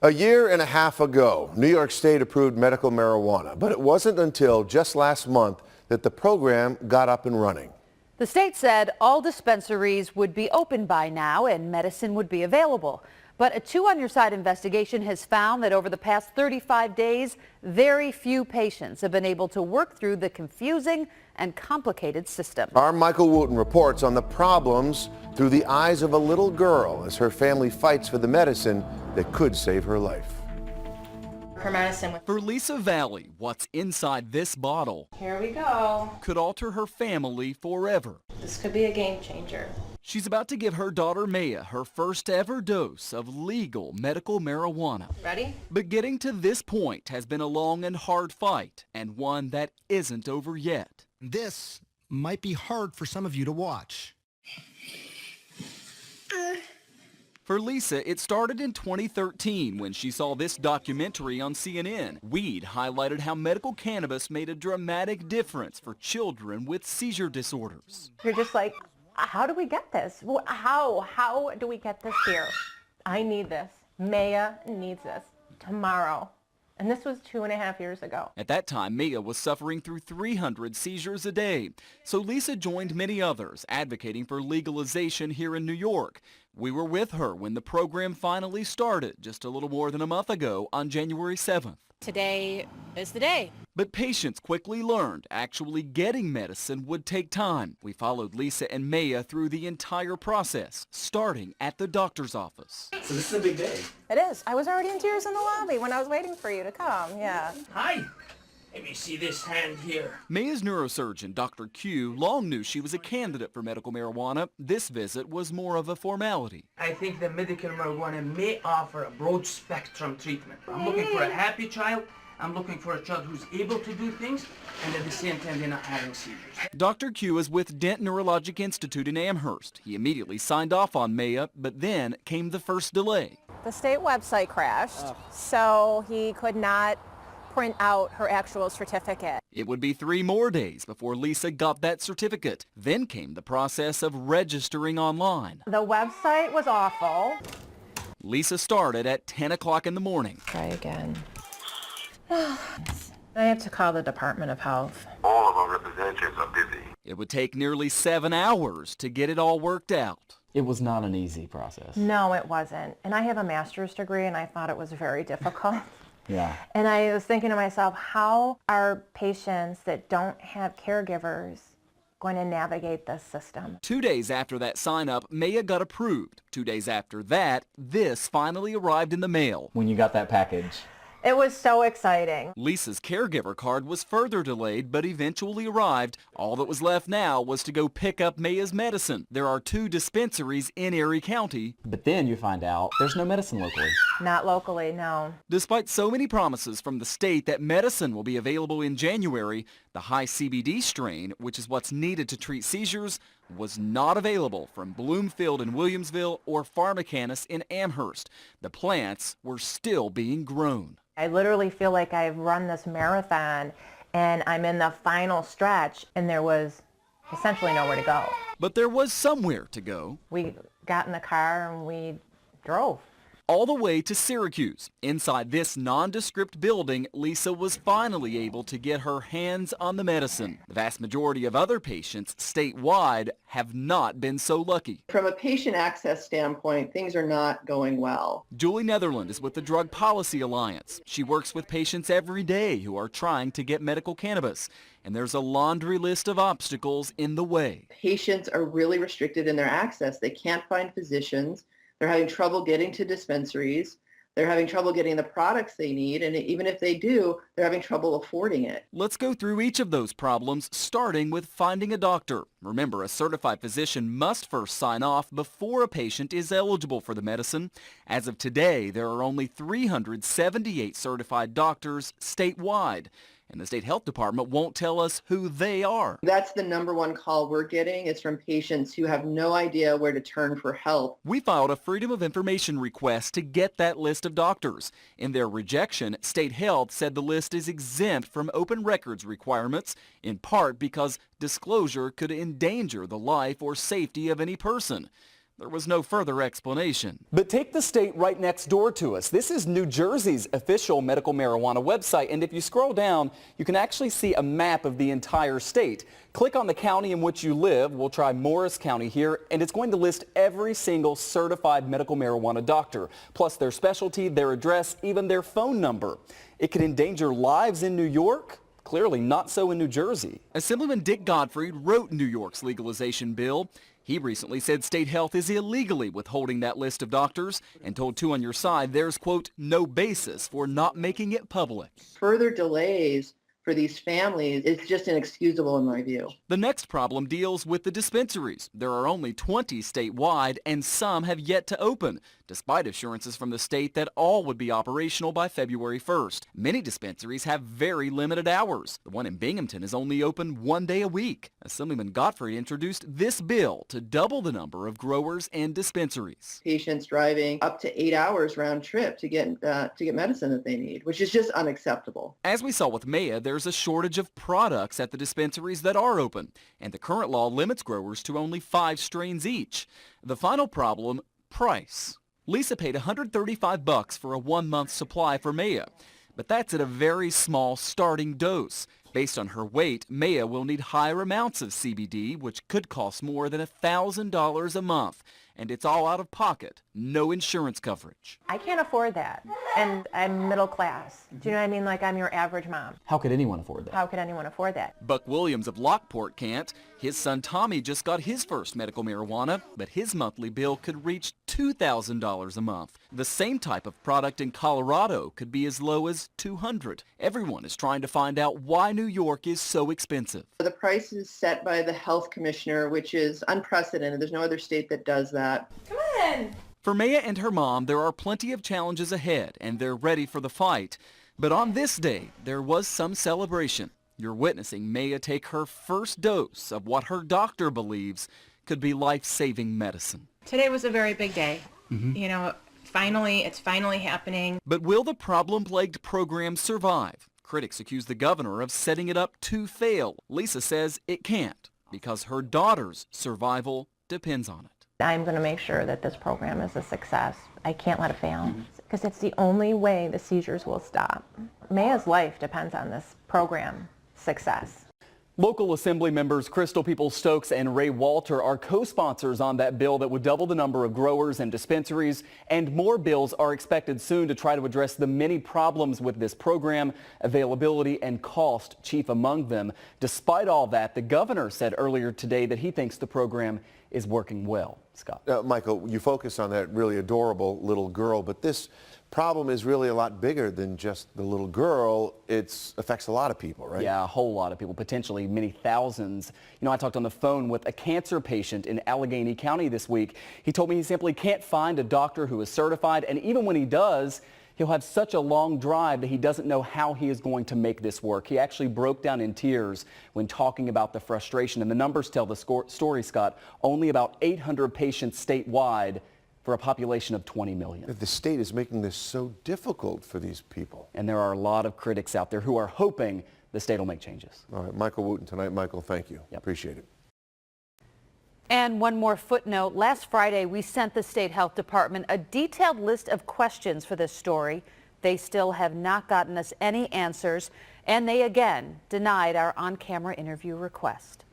A year and a half ago, New York State approved medical marijuana, but it wasn't until just last month that the program got up and running. The state said all dispensaries would be open by now and medicine would be available. But a Two on Your Side investigation has found that over the past 35 days, very few patients have been able to work through the confusing and complicated system. Our Michael Wooten reports on the problems through the eyes of a little girl as her family fights for the medicine that could save her life. Her medicine. For Lisa Valley, what's inside this bottle Here we go. could alter her family forever. This could be a game changer. She's about to give her daughter Maya her first ever dose of legal medical marijuana. Ready? But getting to this point has been a long and hard fight, and one that isn't over yet. This might be hard for some of you to watch. For Lisa, it started in 2013 when she saw this documentary on CNN. Weed highlighted how medical cannabis made a dramatic difference for children with seizure disorders. You're just like, how do we get this? How do we get this here? I need this. Maya needs this tomorrow. And this was 2.5 years ago. At that time, Mia was suffering through 300 seizures a day. So Lisa joined many others advocating for legalization here in New York. We were with her when the program finally started just a little more than a month ago on January 7th. Today is the day. But patients quickly learned actually getting medicine would take time. We followed Lisa and Maya through the entire process, starting at the doctor's office. So this is a big day. It is. I was already in tears in the lobby when I was waiting for you to come, yeah. Hi. Let me see this hand here. Maya's neurosurgeon, Dr. Q, long knew she was a candidate for medical marijuana. This visit was more of a formality. I think the medical marijuana may offer a broad spectrum treatment. I'm looking for a happy child. I'm looking for a child who's able to do things, and at the same time they're not having seizures. Dr. Q is with Dent Neurologic Institute in Amherst. He immediately signed off on Maya, but then came the first delay. The state website crashed, so he could not print out her actual certificate. It would be 3 more days before Lisa got that certificate. Then came the process of registering online. The website was awful. Lisa started at 10 o'clock in the morning. Try again. I have to call the Department of Health. All of our representatives are busy. It would take nearly 7 hours to get it all worked out. It was not an easy process. No, it wasn't. And I have a master's degree, and I thought it was very difficult. Yeah. And I was thinking to myself, how are patients that don't have caregivers going to navigate this system? 2 days after that sign-up, Maya got approved. 2 days after that, this finally arrived in the mail. When you got that package. It was so exciting. Lisa's caregiver card was further delayed, but eventually arrived. All that was left now was to go pick up Maya's medicine. There are 2 dispensaries in Erie County. But then you find out there's no medicine locally. Not locally, no. Despite so many promises from the state that medicine will be available in January, the high CBD strain, which is what's needed to treat seizures, was not available from Bloomfield in Williamsville or Pharmacanis in Amherst. The plants were still being grown. I literally feel like I've run this marathon and I'm in the final stretch, and there was essentially nowhere to go. But there was somewhere to go. We got in the car and we drove. All the way to Syracuse. Inside this nondescript building, Lisa was finally able to get her hands on the medicine. The vast majority of other patients statewide have not been so lucky. From a patient access standpoint, things are not going well. Julie Netherland is with the Drug Policy Alliance. She works with patients every day who are trying to get medical cannabis, and there's a laundry list of obstacles in the way. Patients are really restricted in their access. They can't find physicians. They're having trouble getting to dispensaries. They're having trouble getting the products they need, and even if they do, they're having trouble affording it. Let's go through each of those problems, starting with finding a doctor. Remember, a certified physician must first sign off before a patient is eligible for the medicine. As of today, there are only 378 certified doctors statewide. And the state health department won't tell us who they are. That's the number one call we're getting is from patients who have no idea where to turn for help. We filed a Freedom of Information request to get that list of doctors. In their rejection, state health said the list is exempt from open records requirements, in part because disclosure could endanger the life or safety of any person. There was no further explanation. But take the state right next door to us. This is New Jersey's official medical marijuana website, and if you scroll down, you can actually see a map of the entire state. Click on the county in which you live. We'll try Morris County here, and it's going to list every single certified medical marijuana doctor, plus their specialty, their address, even their phone number. It could endanger lives in New York. Clearly not so in New Jersey. Assemblyman Dick Gottfried wrote New York's legalization bill. He recently said state health is illegally withholding that list of doctors and told Two on Your Side there's, quote, no basis for not making it public. Further delays for these families is just inexcusable in my view. The next problem deals with the dispensaries. There are only 20 statewide, and some have yet to open, despite assurances from the state that all would be operational by February 1st. Many dispensaries have very limited hours. The one in Binghamton is only open 1 day a week. Assemblyman Gottfried introduced this bill to double the number of growers and dispensaries. Patients driving up to 8 hours round trip to get medicine that they need, which is just unacceptable. As we saw with Maya, there's a shortage of products at the dispensaries that are open, and the current law limits growers to only 5 strains each. The final problem, price. Lisa paid $135 for a 1-month supply for Maya, but that's at a very small starting dose. Based on her weight, Maya will need higher amounts of CBD, which could cost more than $1,000 a month. And it's all out of pocket, no insurance coverage. I can't afford that. And I'm middle class. Do you know what I mean? Like I'm your average mom. How could anyone afford that? How could anyone afford that? Buck Williams of Lockport can't. His son Tommy just got his first medical marijuana, but his monthly bill could reach $2,000 a month. The same type of product in Colorado could be as low as $200. Everyone is trying to find out why New York is so expensive. The price is set by the health commissioner, which is unprecedented. There's no other state that does that. Come on. For Maya and her mom, there are plenty of challenges ahead, and they're ready for the fight. But on this day, there was some celebration. You're witnessing Maya take her first dose of what her doctor believes could be life-saving medicine. Today was a very big day. You know, it's finally happening. But will the problem-plagued program survive? Critics accuse the governor of setting it up to fail. Lisa says it can't because her daughter's survival depends on it. I'm going to make sure that this program is a success. I can't let it fail because it's the only way the seizures will stop. Maya's life depends on this program success. Local Assembly members Crystal Peoples-Stokes and Ray Walter are co-sponsors on that bill that would double the number of growers and dispensaries, and more bills are expected soon to try to address the many problems with this program, availability and cost chief among them. Despite all that, the governor said earlier today that he thinks the program is working well. Scott. Michael, you focus on that really adorable little girl, but this problem is really a lot bigger than just the little girl. It affects a lot of people, right? Yeah, a whole lot of people, potentially many thousands. You know, I talked on the phone with a cancer patient in Allegheny County this week. He told me he simply can't find a doctor who is certified, and even when he does, he'll have such a long drive that he doesn't know how he is going to make this work. He actually broke down in tears when talking about the frustration. And the numbers tell the story, Scott. Only about 800 patients statewide for a population of 20 million. The state is making this so difficult for these people. And there are a lot of critics out there who are hoping the state will make changes. All right, Michael Wooten tonight. Michael, thank you. Yep. Appreciate it. And one more footnote. Last Friday, we sent the State Health Department a detailed list of questions for this story. They still have not gotten us any answers, and they again denied our on-camera interview request.